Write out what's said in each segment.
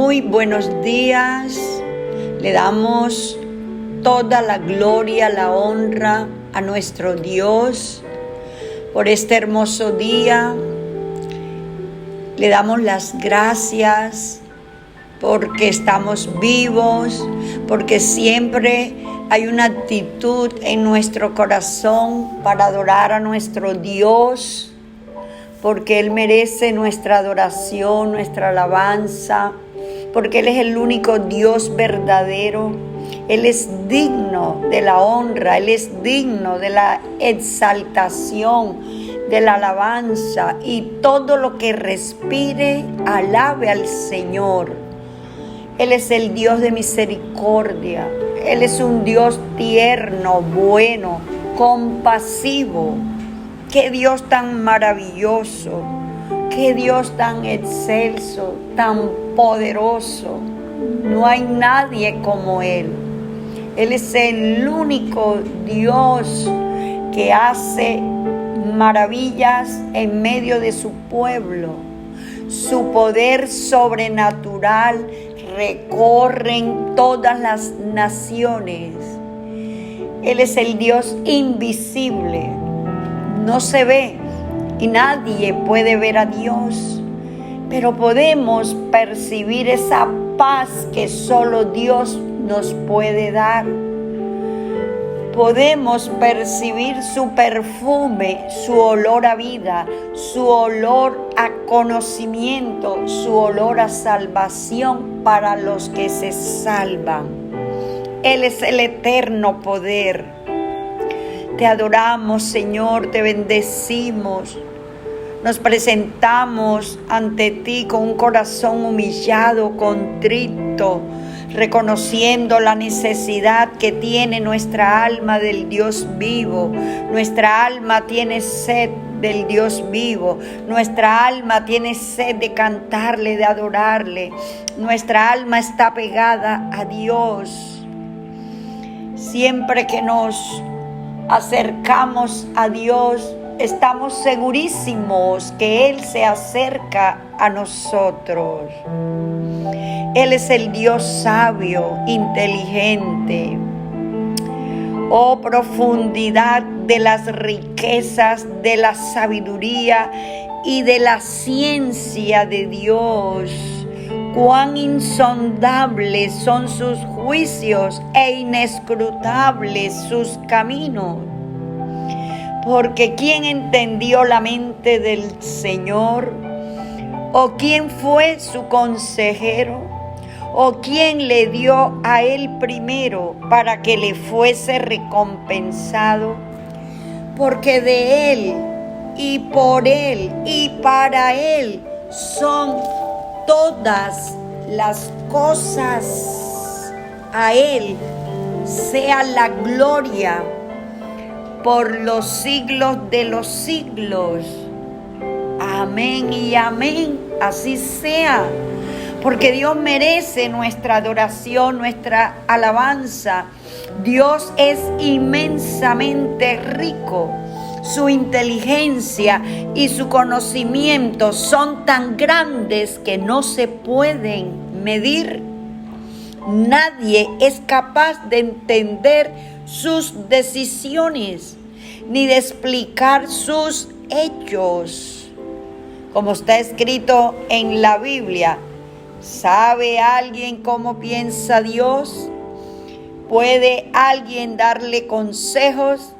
Muy buenos días. Le damos toda la gloria, la honra a nuestro Dios por este hermoso día. Le damos las gracias porque estamos vivos, porque siempre hay una actitud en nuestro corazón para adorar a nuestro Dios, porque Él merece nuestra adoración, nuestra alabanza, porque Él es el único Dios verdadero. Él es digno de la honra, Él es digno de la exaltación, de la alabanza, y todo lo que respire, alabe al Señor. Él es el Dios de misericordia, Él es un Dios tierno, bueno, compasivo. Qué Dios tan maravilloso, qué Dios tan excelso, tan poderoso. No hay nadie como Él. Él es el único Dios que hace maravillas en medio de su pueblo. Su poder sobrenatural recorre todas las naciones. Él es el Dios invisible. No se ve y nadie puede ver a Dios, pero podemos percibir esa paz que solo Dios nos puede dar. Podemos percibir su perfume, su olor a vida, su olor a conocimiento, su olor a salvación para los que se salvan. Él es el eterno poder. Te adoramos, Señor, te bendecimos. Nos presentamos ante ti con un corazón humillado, contrito, reconociendo la necesidad que tiene nuestra alma del Dios vivo. Nuestra alma tiene sed del Dios vivo. Nuestra alma tiene sed de cantarle, de adorarle. Nuestra alma está pegada a Dios. Siempre que nos acercamos a Dios, estamos segurísimos que Él se acerca a nosotros. Él es el Dios sabio, inteligente. Oh, profundidad de las riquezas, de la sabiduría y de la ciencia de Dios. Cuán insondables son sus juicios e inescrutables sus caminos. Porque ¿quién entendió la mente del Señor? ¿O quién fue su consejero? ¿O quién le dio a él primero para que le fuese recompensado? Porque de Él y por Él y para Él son todas las cosas. A Él sea la gloria por los siglos de los siglos. Amén y amén. Así sea. Porque Dios merece nuestra adoración, nuestra alabanza. Dios es inmensamente rico. Su inteligencia y su conocimiento son tan grandes que no se pueden medir. Nadie es capaz de entender sus decisiones ni de explicar sus hechos. Como está escrito en la Biblia, ¿sabe alguien cómo piensa Dios? ¿Puede alguien darle consejos?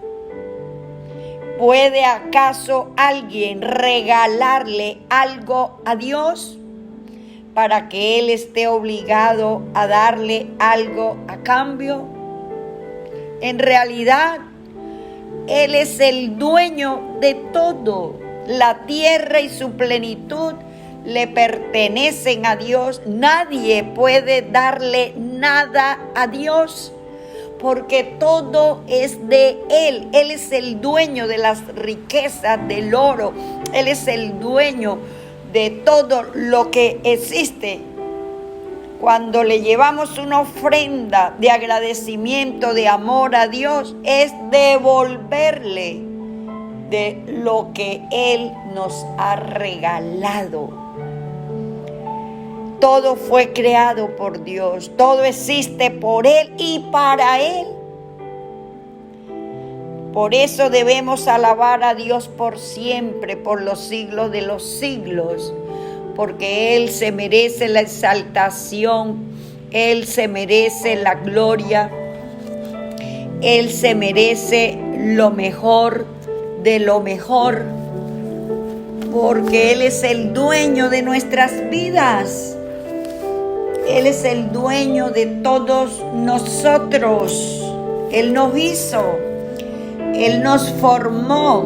¿Puede acaso alguien regalarle algo a Dios para que Él esté obligado a darle algo a cambio? En realidad, Él es el dueño de todo. La tierra y su plenitud le pertenecen a Dios. Nadie puede darle nada a Dios, porque todo es de Él. Él es el dueño de las riquezas, del oro. Él es el dueño de todo lo que existe. Cuando le llevamos una ofrenda de agradecimiento, de amor a Dios, es devolverle de lo que Él nos ha regalado. todo fue creado por Dios, todo existe por Él y para Él. Por eso debemos alabar a Dios por siempre, por los siglos de los siglos, porque Él se merece la exaltación, Él se merece la gloria, Él se merece lo mejor de lo mejor, porque Él es el dueño de nuestras vidas. Él es el dueño de todos nosotros. Él nos hizo, Él nos formó.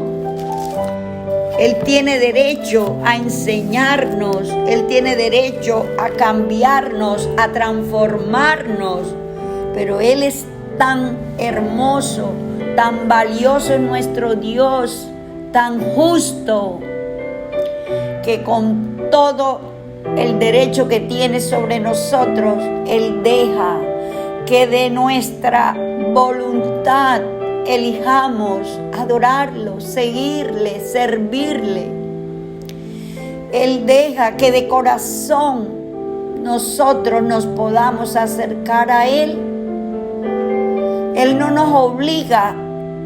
Él tiene derecho a enseñarnos, Él tiene derecho a cambiarnos, a transformarnos, pero Él es tan hermoso, tan valioso es nuestro Dios, tan justo, que con todo el derecho que tiene sobre nosotros, Él deja que de nuestra voluntad elijamos adorarlo, seguirle, servirle. Él deja que de corazón nosotros nos podamos acercar a Él. Él no nos obliga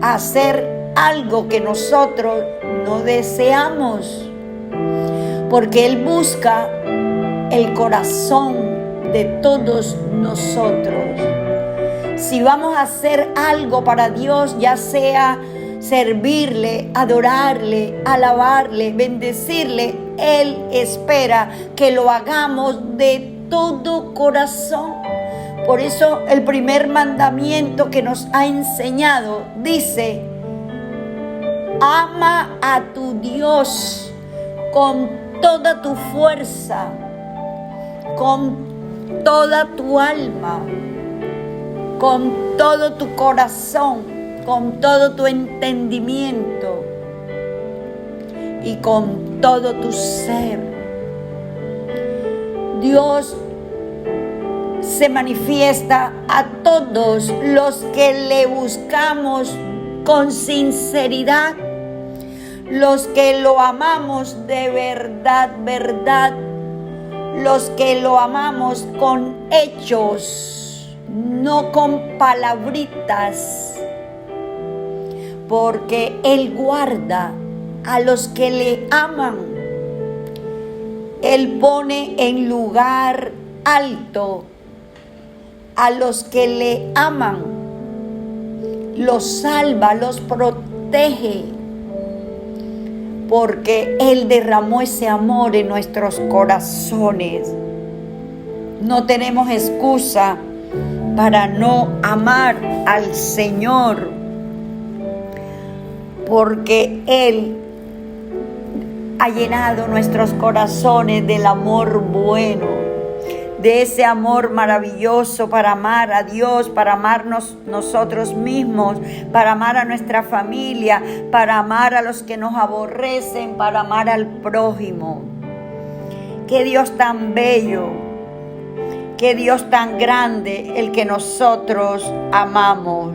a hacer algo que nosotros no deseamos, porque Él busca el corazón de todos nosotros. Si vamos a hacer algo para Dios, ya sea servirle, adorarle, alabarle, bendecirle, Él espera que lo hagamos de todo corazón. Por eso el primer mandamiento que nos ha enseñado dice: ama a tu Dios con toda tu fuerza, con toda tu alma, con todo tu corazón, con todo tu entendimiento y con todo tu ser. Dios se manifiesta a todos los que le buscamos con sinceridad, los que lo amamos de verdad, los que lo amamos con hechos, no con palabritas, porque Él guarda a los que le aman. Él pone en lugar alto a los que le aman, los salva, los protege, porque Él derramó ese amor en nuestros corazones. No tenemos excusa para no amar al Señor, porque Él ha llenado nuestros corazones del amor bueno, de ese amor maravilloso para amar a Dios, para amarnos nosotros mismos, para amar a nuestra familia, para amar a los que nos aborrecen, para amar al prójimo. Qué Dios tan bello, qué Dios tan grande el que nosotros amamos.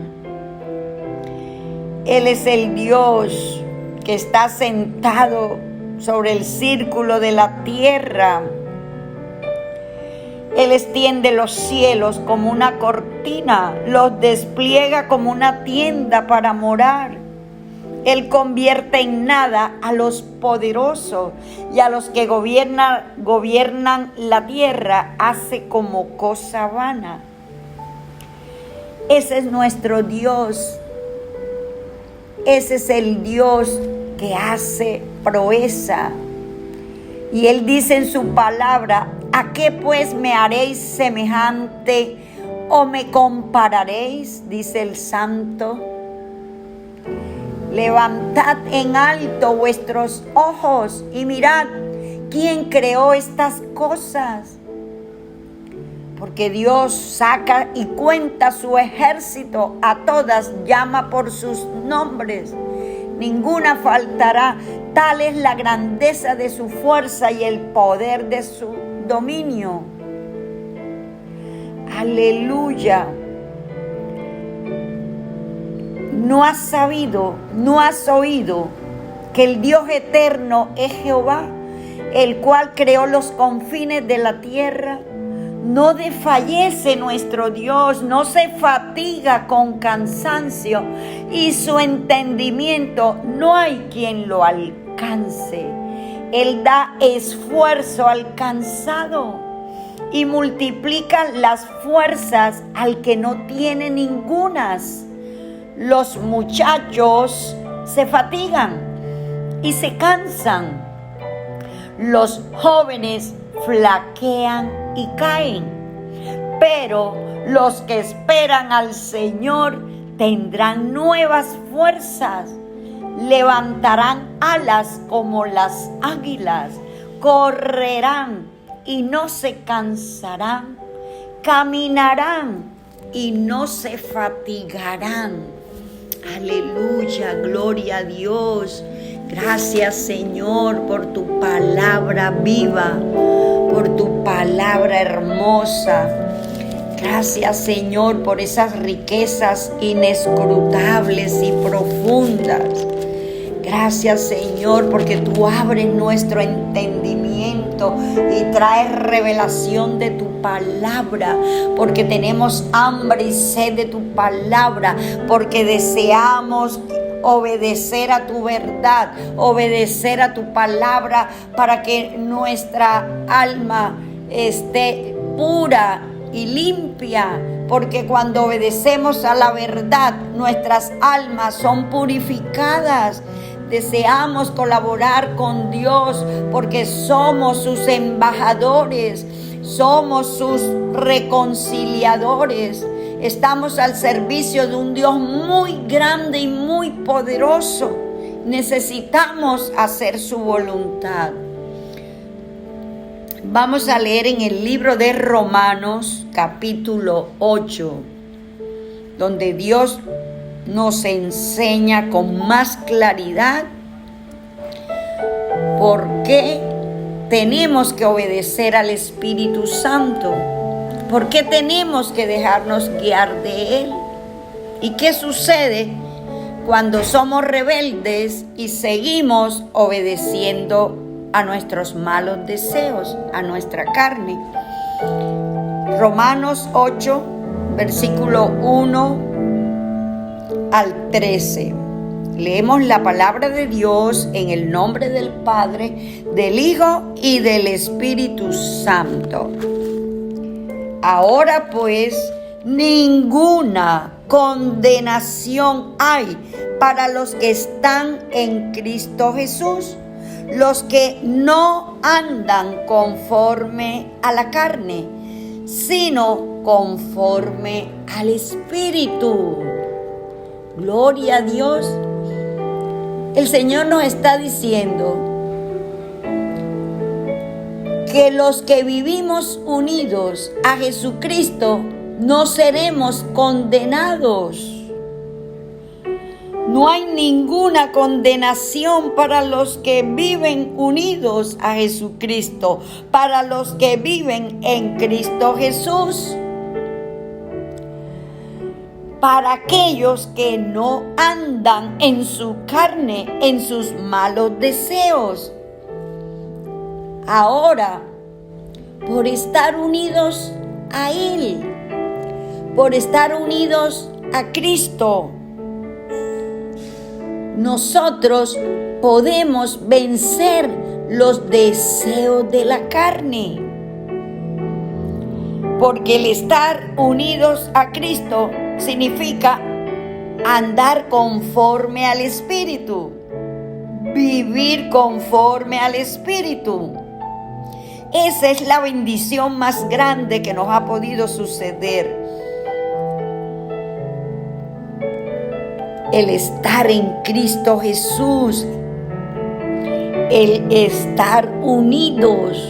Él es el Dios que está sentado sobre el círculo de la tierra. Él extiende los cielos como una cortina, los despliega como una tienda para morar. Él convierte en nada a los poderosos y a los que gobiernan la tierra hace como cosa vana. Ese es nuestro Dios. Ese es el Dios que hace proeza. Y Él dice en su palabra: ¿a qué pues me haréis semejante o me compararéis? Dice el Santo. Levantad en alto vuestros ojos y mirad quién creó estas cosas. Porque Dios saca y cuenta su ejército, a todas llama por sus nombres. Ninguna faltará. Tal es la grandeza de su fuerza y el poder de su dominio. Aleluya. ¿No has sabido, no has oído que el Dios eterno es Jehová, el cual creó los confines de la tierra. No desfallece nuestro Dios, no se fatiga con cansancio, y su entendimiento no hay quien lo alcance. Él da esfuerzo al cansado y multiplica las fuerzas al que no tiene ningunas. Los muchachos se fatigan y se cansan. Los jóvenes flaquean y caen. Pero los que esperan al Señor tendrán nuevas fuerzas. Levantarán alas como las águilas. Correrán y no se cansarán. Caminarán y no se fatigarán. Aleluya, gloria a Dios. Gracias, Señor, por tu palabra viva, por tu palabra hermosa. Gracias, Señor, por esas riquezas inescrutables y profundas. Gracias, Señor, porque tú abres nuestro entendimiento y traes revelación de tu palabra, porque tenemos hambre y sed de tu palabra, porque deseamos obedecer a tu verdad, obedecer a tu palabra, para que nuestra alma esté pura y limpia, porque cuando obedecemos a la verdad, nuestras almas son purificadas. Deseamos colaborar con Dios porque somos sus embajadores, somos sus reconciliadores. Estamos al servicio de un Dios muy grande y muy poderoso. Necesitamos hacer su voluntad. Vamos a leer en el libro de Romanos, capítulo 8, donde Dios nos enseña con más claridad por qué tenemos que obedecer al Espíritu Santo, por qué tenemos que dejarnos guiar de Él y qué sucede cuando somos rebeldes y seguimos obedeciendo a nuestros malos deseos, a nuestra carne. Romanos 8, versículo 1 al 13. Leemos la palabra de Dios en el nombre del Padre, del Hijo y del Espíritu Santo. Ahora pues, ninguna condenación hay para los que están en Cristo Jesús, los que no andan conforme a la carne, sino conforme al Espíritu. Gloria a Dios. El Señor nos está diciendo que los que vivimos unidos a Jesucristo no seremos condenados. No hay ninguna condenación para los que viven unidos a Jesucristo, para los que viven en Cristo Jesús. Para aquellos que no andan en su carne, en sus malos deseos. Ahora, por estar unidos a Él, por estar unidos a Cristo, nosotros podemos vencer los deseos de la carne. Porque el estar unidos a Cristo significa andar conforme al Espíritu, vivir conforme al Espíritu. Esa es la bendición más grande que nos ha podido suceder. El estar en Cristo Jesús, el estar unidos,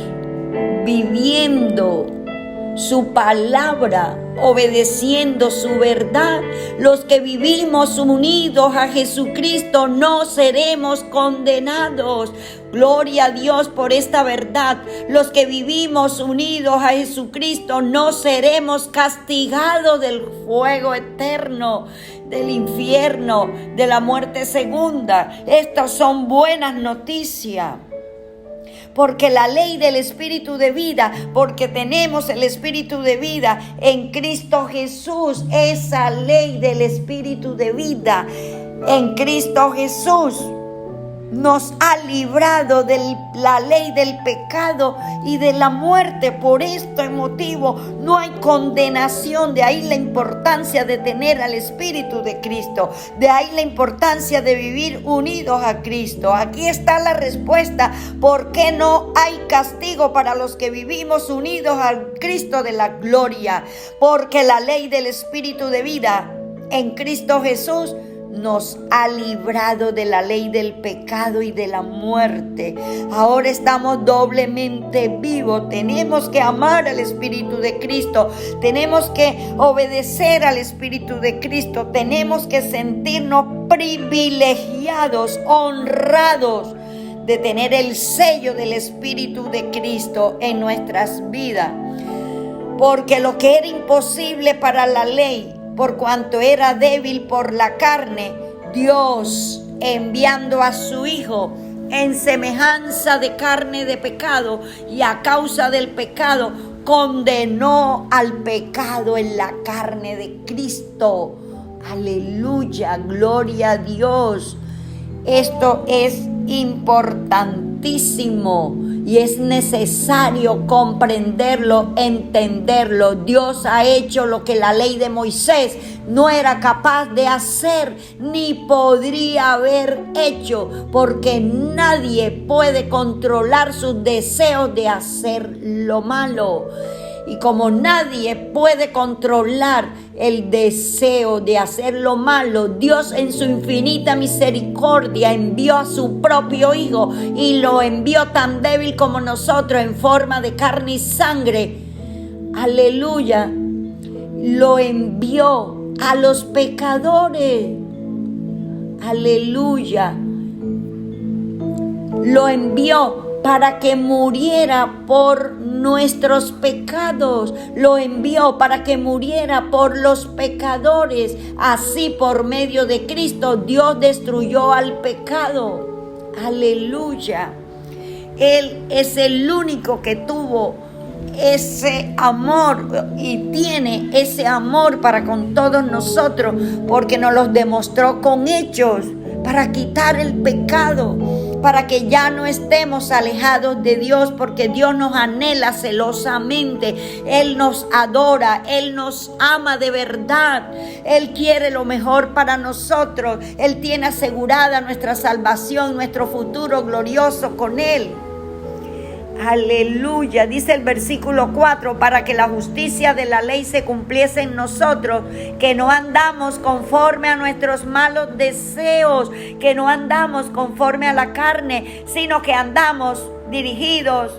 viviendo su palabra, obedeciendo su verdad. Los que vivimos unidos a Jesucristo no seremos condenados. Gloria a Dios por esta verdad. Los que vivimos unidos a Jesucristo no seremos castigados del fuego eterno, del infierno, de la muerte segunda. Estas son buenas noticias. porque la ley del Espíritu de vida, porque tenemos el Espíritu de vida en Cristo Jesús, esa ley del Espíritu de vida en Cristo Jesús nos ha librado de la ley del pecado y de la muerte. Por este motivo no hay condenación. De ahí la importancia de tener al Espíritu de Cristo. De ahí la importancia de vivir unidos a Cristo. Aquí está la respuesta. ¿Por qué no hay castigo para los que vivimos unidos al Cristo de la gloria? Porque la ley del Espíritu de vida en Cristo Jesús nos ha librado de la ley del pecado y de la muerte. Ahora estamos doblemente vivos. Tenemos que amar al Espíritu de Cristo. Tenemos que obedecer al Espíritu de Cristo. Tenemos que sentirnos privilegiados, honrados de tener el sello del Espíritu de Cristo en nuestras vidas. Porque lo que era imposible para la ley, por cuanto era débil por la carne, Dios, enviando a su Hijo en semejanza de carne de pecado y a causa del pecado, condenó al pecado en la carne de Cristo. Aleluya, gloria a Dios. Esto es importantísimo y es necesario comprenderlo, entenderlo. Dios ha hecho lo que la ley de Moisés no era capaz de hacer ni podría haber hecho, porque nadie puede controlar sus deseos de hacer lo malo. Y como nadie puede controlar el deseo de hacer lo malo, Dios en su infinita misericordia envió a su propio Hijo y lo envió tan débil como nosotros en forma de carne y sangre. Aleluya. Lo envió a los pecadores. Aleluya. Lo envió para que muriera por nuestros pecados. Lo envió para que muriera por los pecadores. Así, por medio de Cristo, Dios destruyó al pecado. Aleluya. Él es el único que tuvo ese amor y tiene ese amor para con todos nosotros, porque nos los demostró con hechos, para quitar el pecado, para que ya no estemos alejados de Dios, porque Dios nos anhela celosamente. Él nos adora, Él nos ama de verdad. Él quiere lo mejor para nosotros. Él tiene asegurada nuestra salvación, nuestro futuro glorioso con Él. Aleluya, dice el versículo 4, para que la justicia de la ley se cumpliese en nosotros, que no andamos conforme a nuestros malos deseos, que no andamos conforme a la carne, sino que andamos dirigidos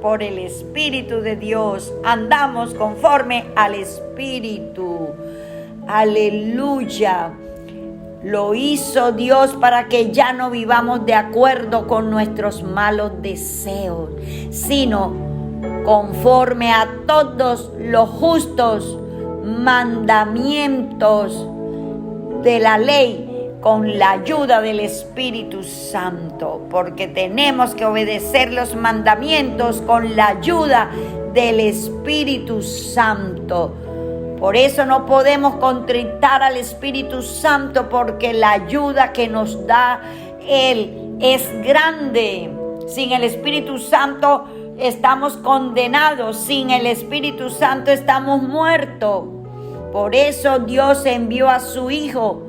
por el Espíritu de Dios, andamos conforme al Espíritu. Aleluya. Lo hizo Dios para que ya no vivamos de acuerdo con nuestros malos deseos, sino conforme a todos los justos mandamientos de la ley, con la ayuda del Espíritu Santo, porque tenemos que obedecer los mandamientos con la ayuda del Espíritu Santo. Por eso no podemos contristar al Espíritu Santo, porque la ayuda que nos da Él es grande. Sin el Espíritu Santo estamos condenados, sin el Espíritu Santo estamos muertos. Por eso Dios envió a su Hijo,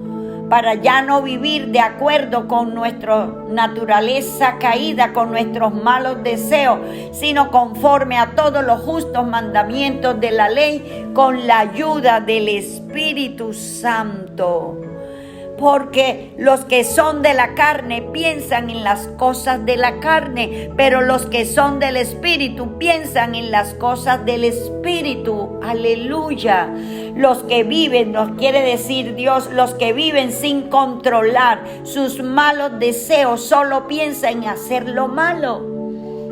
para ya no vivir de acuerdo con nuestra naturaleza caída, con nuestros malos deseos, sino conforme a todos los justos mandamientos de la ley, con la ayuda del Espíritu Santo. Porque los que son de la carne piensan en las cosas de la carne, pero los que son del Espíritu piensan en las cosas del Espíritu. Aleluya. Los que viven, nos quiere decir Dios, los que viven sin controlar sus malos deseos, solo piensan en hacer lo malo,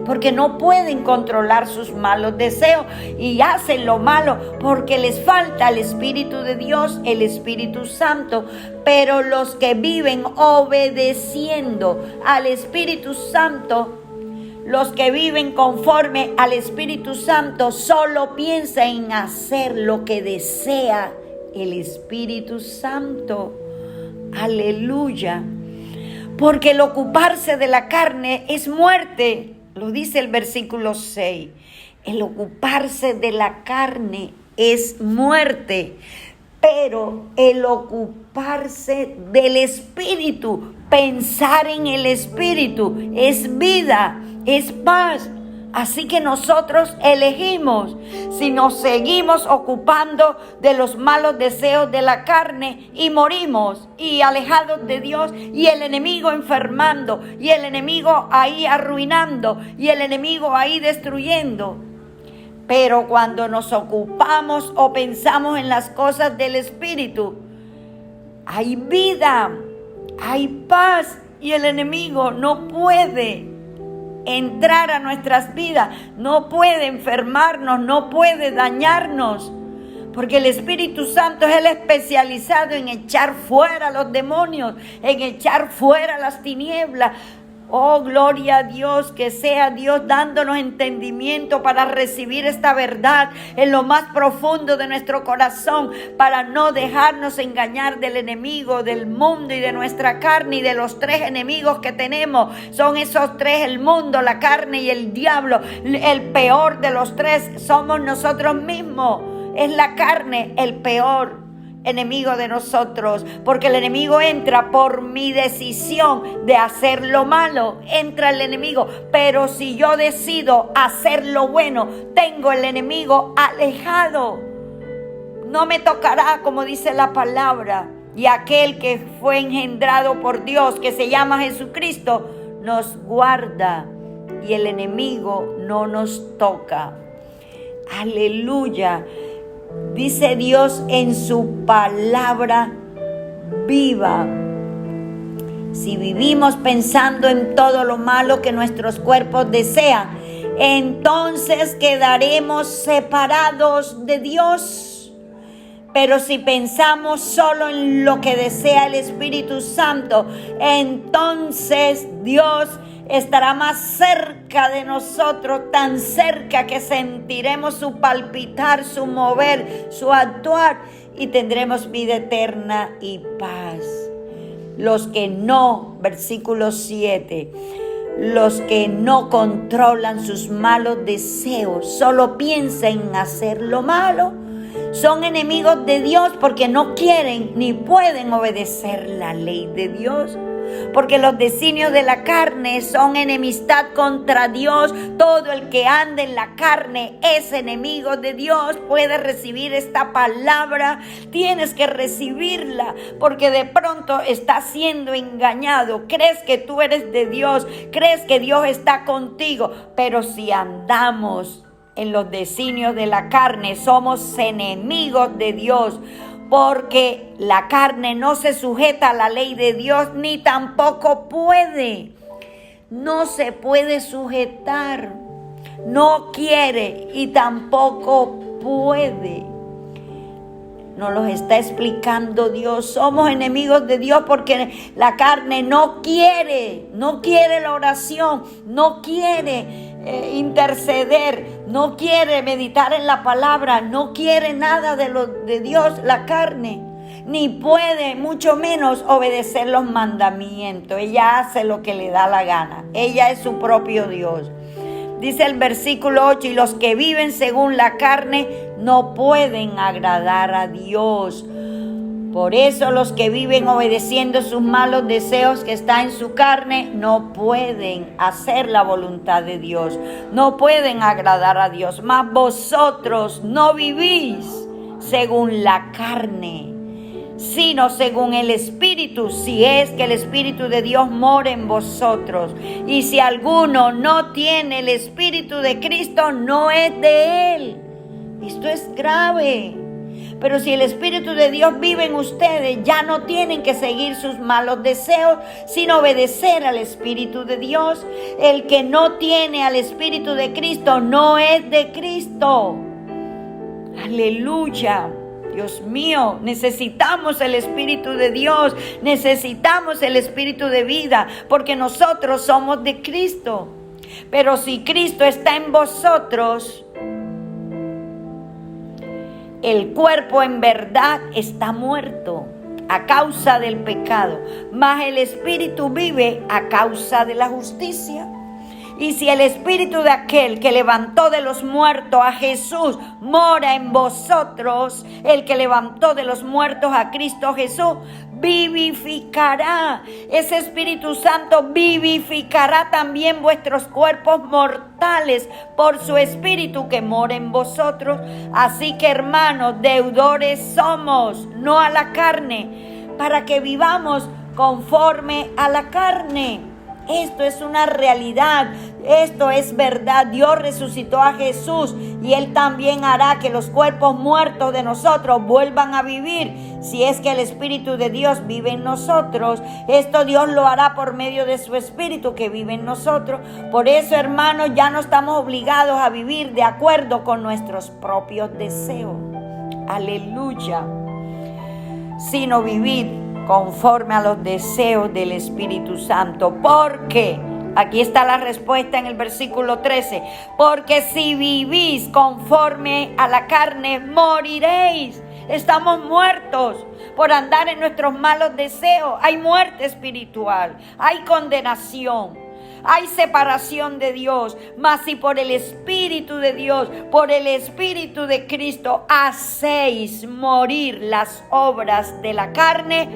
porque no pueden controlar sus malos deseos y hacen lo malo porque les falta el Espíritu de Dios, el Espíritu Santo. Pero los que viven obedeciendo al Espíritu Santo los que viven conforme al Espíritu Santo solo piensan en hacer lo que desea el Espíritu Santo. Aleluya. Porque el ocuparse de la carne es muerte. Lo dice el versículo 6. El ocuparse de la carne es muerte. Pero el ocuparse del Espíritu, pensar en el Espíritu, es vida, es paz. Así que nosotros elegimos si nos seguimos ocupando de los malos deseos de la carne y morimos y alejados de Dios y el enemigo enfermando y el enemigo ahí arruinando y el enemigo ahí destruyendo. Pero cuando nos ocupamos o pensamos en las cosas del Espíritu, hay vida, hay paz y el enemigo no puede entrar a nuestras vidas, no puede enfermarnos, no puede dañarnos, porque el Espíritu Santo es el especializado en echar fuera los demonios, en echar fuera las tinieblas. Oh, gloria a Dios, que sea Dios dándonos entendimiento para recibir esta verdad en lo más profundo de nuestro corazón, para no dejarnos engañar del enemigo, del mundo y de nuestra carne y de los tres enemigos que tenemos. Son esos tres, el mundo, la carne y el diablo. El peor de los tres somos nosotros mismos. Es la carne el peor enemigo de nosotros, porque el enemigo entra por mi decisión de hacer lo malo, entra el enemigo, pero si yo decido hacer lo bueno, tengo el enemigo alejado, no me tocará, como dice la palabra, y aquel que fue engendrado por Dios, que se llama Jesucristo, nos guarda y el enemigo no nos toca. Aleluya. Dice Dios en su palabra viva. Si vivimos pensando en todo lo malo que nuestros cuerpos desean, entonces quedaremos separados de Dios. Pero si pensamos solo en lo que desea el Espíritu Santo, entonces Dios estará más cerca de nosotros, tan cerca que sentiremos su palpitar, su mover, su actuar y tendremos vida eterna y paz. Los que no, versículo 7, los que no controlan sus malos deseos, solo piensan en hacer lo malo, son enemigos de Dios porque no quieren ni pueden obedecer la ley de Dios. Porque los designios de la carne son enemistad contra Dios. Todo el que anda en la carne es enemigo de Dios. Puedes recibir esta palabra, tienes que recibirla, porque de pronto estás siendo engañado. Crees que tú eres de Dios, crees que Dios está contigo, pero si andamos en los designios de la carne, somos enemigos de Dios. Porque la carne no se sujeta a la ley de Dios, ni tampoco puede. No se puede sujetar. No quiere y tampoco puede. Nos lo está explicando Dios. Somos enemigos de Dios porque la carne no quiere la oración, no quiere interceder, no quiere meditar en la palabra, no quiere nada de Dios, la carne, ni puede, mucho menos obedecer los mandamientos. Ella hace lo que le da la gana, ella es su propio Dios. Dice el versículo 8, y los que viven según la carne no pueden agradar a Dios. Por eso los que viven obedeciendo sus malos deseos que están en su carne no pueden hacer la voluntad de Dios, no pueden agradar a Dios. Mas vosotros no vivís según la carne, sino según el Espíritu, si es que el Espíritu de Dios mora en vosotros. Y si alguno no tiene el Espíritu de Cristo, no es de Él. Esto es grave. Pero si el Espíritu de Dios vive en ustedes, ya no tienen que seguir sus malos deseos, sino obedecer al Espíritu de Dios. El que no tiene al Espíritu de Cristo no es de Cristo. Aleluya. Dios mío, necesitamos el Espíritu de Dios, necesitamos el Espíritu de vida, porque nosotros somos de Cristo. Pero si Cristo está en vosotros, el cuerpo en verdad está muerto a causa del pecado, mas el espíritu vive a causa de la justicia. Y si el espíritu de aquel que levantó de los muertos a Jesús mora en vosotros, el que levantó de los muertos a Cristo Jesús vivificará. Ese Espíritu Santo vivificará también vuestros cuerpos mortales por su Espíritu que mora en vosotros. Así que, hermanos, deudores somos, no a la carne, para que vivamos conforme a la carne. Esto es una realidad, esto es verdad. Dios resucitó a Jesús y Él también hará que los cuerpos muertos de nosotros vuelvan a vivir. Si es que el Espíritu de Dios vive en nosotros, esto Dios lo hará por medio de su Espíritu que vive en nosotros. Por eso, hermanos, ya no estamos obligados a vivir de acuerdo con nuestros propios deseos. Aleluya. Sino vivir conforme a los deseos del Espíritu Santo. Porque, aquí está la respuesta en el versículo 13, porque si vivís conforme a la carne, moriréis. Estamos muertos por andar en nuestros malos deseos. Hay muerte espiritual, hay condenación, hay separación de Dios. Mas si por el Espíritu de Dios, por el Espíritu de Cristo, hacéis morir las obras de la carne,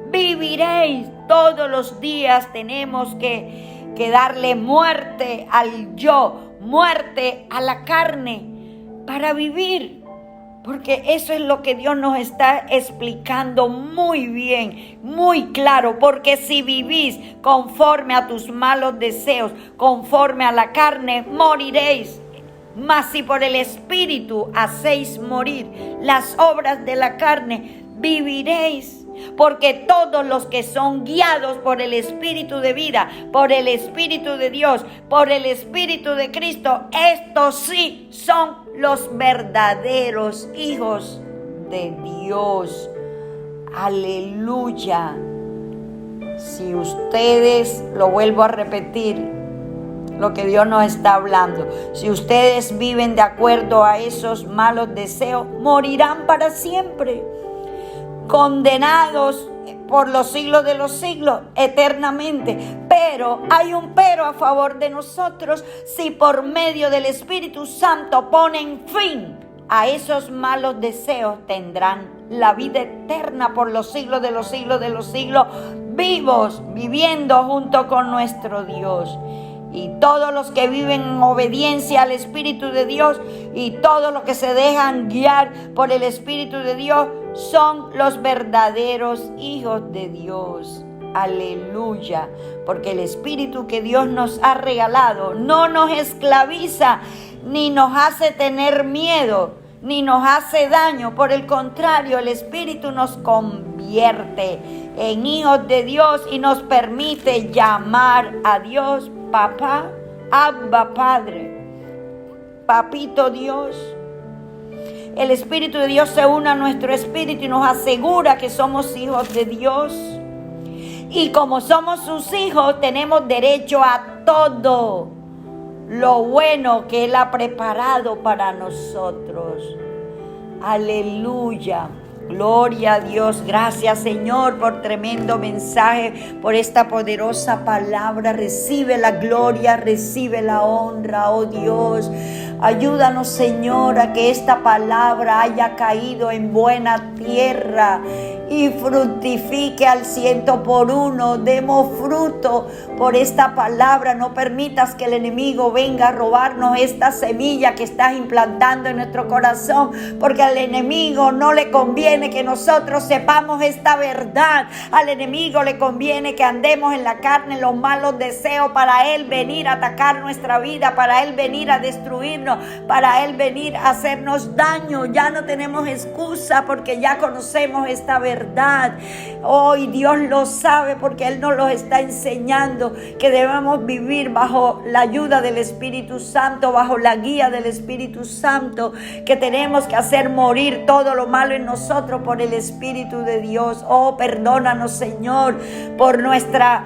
viviréis. Todos los días tenemos que darle muerte al yo, muerte a la carne para vivir. Porque eso es lo que Dios nos está explicando muy bien, muy claro. Porque si vivís conforme a tus malos deseos, conforme a la carne, moriréis. Mas si por el Espíritu hacéis morir las obras de la carne, viviréis. Porque todos los que son guiados por el Espíritu de vida, por el Espíritu de Dios, por el Espíritu de Cristo, estos sí son los verdaderos hijos de Dios. Aleluya. Si ustedes, lo vuelvo a repetir, lo que Dios nos está hablando, si ustedes viven de acuerdo a esos malos deseos, morirán para siempre, condenados por los siglos de los siglos, eternamente. Pero hay un pero a favor de nosotros: si por medio del Espíritu Santo ponen fin a esos malos deseos, tendrán la vida eterna por los siglos de los siglos de los siglos, vivos, viviendo junto con nuestro Dios. Y todos los que viven en obediencia al Espíritu de Dios y todos los que se dejan guiar por el Espíritu de Dios son los verdaderos hijos de Dios. Aleluya. Porque el Espíritu que Dios nos ha regalado no nos esclaviza, ni nos hace tener miedo, ni nos hace daño. Por el contrario, el Espíritu nos convierte en hijos de Dios y nos permite llamar a Dios Papá, Abba Padre, Papito Dios. El Espíritu de Dios se une a nuestro espíritu y nos asegura que somos hijos de Dios. Y como somos sus hijos, tenemos derecho a todo lo bueno que Él ha preparado para nosotros. Aleluya. Gloria a Dios. Gracias, Señor, por tremendo mensaje, por esta poderosa palabra. Recibe la gloria, recibe la honra, oh Dios. Ayúdanos, Señor, a que esta palabra haya caído en buena tierra y fructifique al 100%. Demos fruto por esta palabra. No permitas que el enemigo venga a robarnos esta semilla que estás implantando en nuestro corazón, porque al enemigo no le conviene que nosotros sepamos esta verdad. Al enemigo le conviene que andemos en la carne, en los malos deseos, para él venir a atacar nuestra vida, para él venir a destruirnos, para él venir a hacernos daño. Ya no tenemos excusa, porque ya conocemos esta verdad. Hoy Dios lo sabe, porque Él nos lo está enseñando, que debemos vivir bajo la ayuda del Espíritu Santo, bajo la guía del Espíritu Santo, que tenemos que hacer morir todo lo malo en nosotros por el Espíritu de Dios. Oh, perdónanos, Señor, por nuestra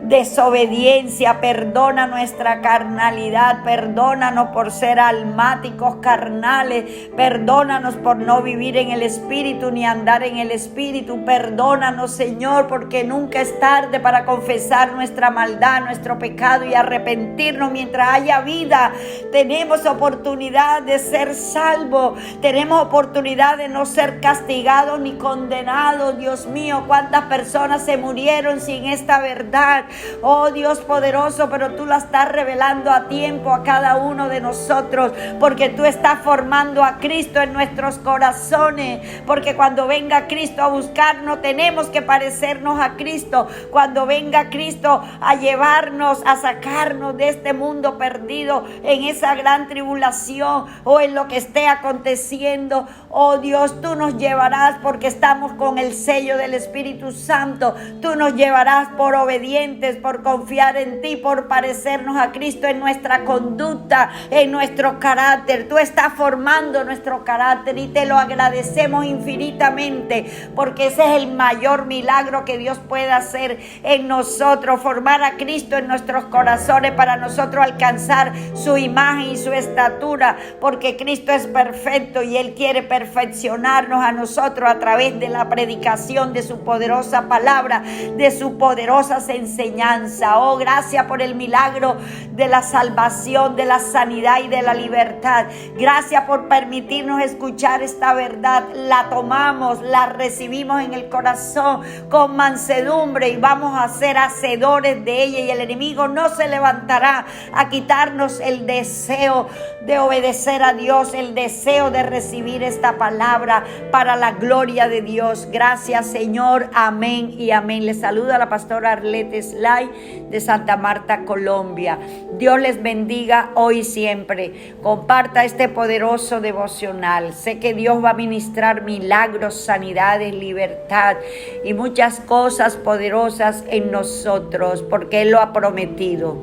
desobediencia, perdona nuestra carnalidad, perdónanos por ser almáticos carnales, perdónanos por no vivir en el Espíritu ni andar en el Espíritu, perdónanos, Señor, porque nunca es tarde para confesar nuestra maldad, nuestro pecado y arrepentirnos mientras haya vida. Tenemos oportunidad de ser salvos, tenemos oportunidad de no ser castigados ni condenados. Dios mío, cuántas personas se murieron sin esta verdad. Oh Dios poderoso, pero tú la estás revelando a tiempo a cada uno de nosotros, porque tú estás formando a Cristo en nuestros corazones, porque cuando venga Cristo a buscarnos tenemos que parecernos a Cristo. Cuando venga Cristo a llevarnos, a sacarnos de este mundo perdido en esa gran tribulación o en lo que esté aconteciendo, oh Dios, tú nos llevarás porque estamos con el sello del Espíritu Santo. Tú nos llevarás por obedientes, por confiar en ti, por parecernos a Cristo en nuestra conducta, en nuestro carácter. Tú estás formando nuestro carácter y te lo agradecemos infinitamente, porque ese es el mayor milagro que Dios puede hacer en nosotros, formar a Cristo en nuestros corazones para nosotros alcanzar su imagen y su estatura, porque Cristo es perfecto y Él quiere perfeccionarnos a nosotros a través de la predicación de su poderosa palabra, de su poderosa enseñanza. Oh, gracias por el milagro de la salvación, de la sanidad y de la libertad. Gracias por permitirnos escuchar esta verdad. La tomamos, la recibimos en el corazón con mansedumbre y vamos a ser hacedores de ella, y el enemigo no se levantará a quitarnos el deseo de obedecer a Dios, el deseo de recibir esta palabra para la gloria de Dios. Gracias, Señor. Amén y amén. Les saluda la pastora Arlette Slay de Santa Marta, Colombia. Dios les bendiga hoy y siempre. Comparta este poderoso devocional. Sé que Dios va a ministrar milagros, sanidades, libertad y muchas cosas poderosas en nosotros, porque Él lo ha prometido.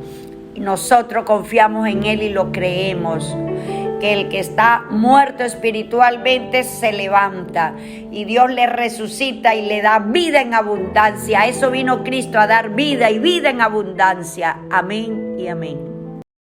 Y nosotros confiamos en Él y lo creemos, que el que está muerto espiritualmente se levanta y Dios le resucita y le da vida en abundancia. A eso vino Cristo, a dar vida y vida en abundancia. Amén y amén.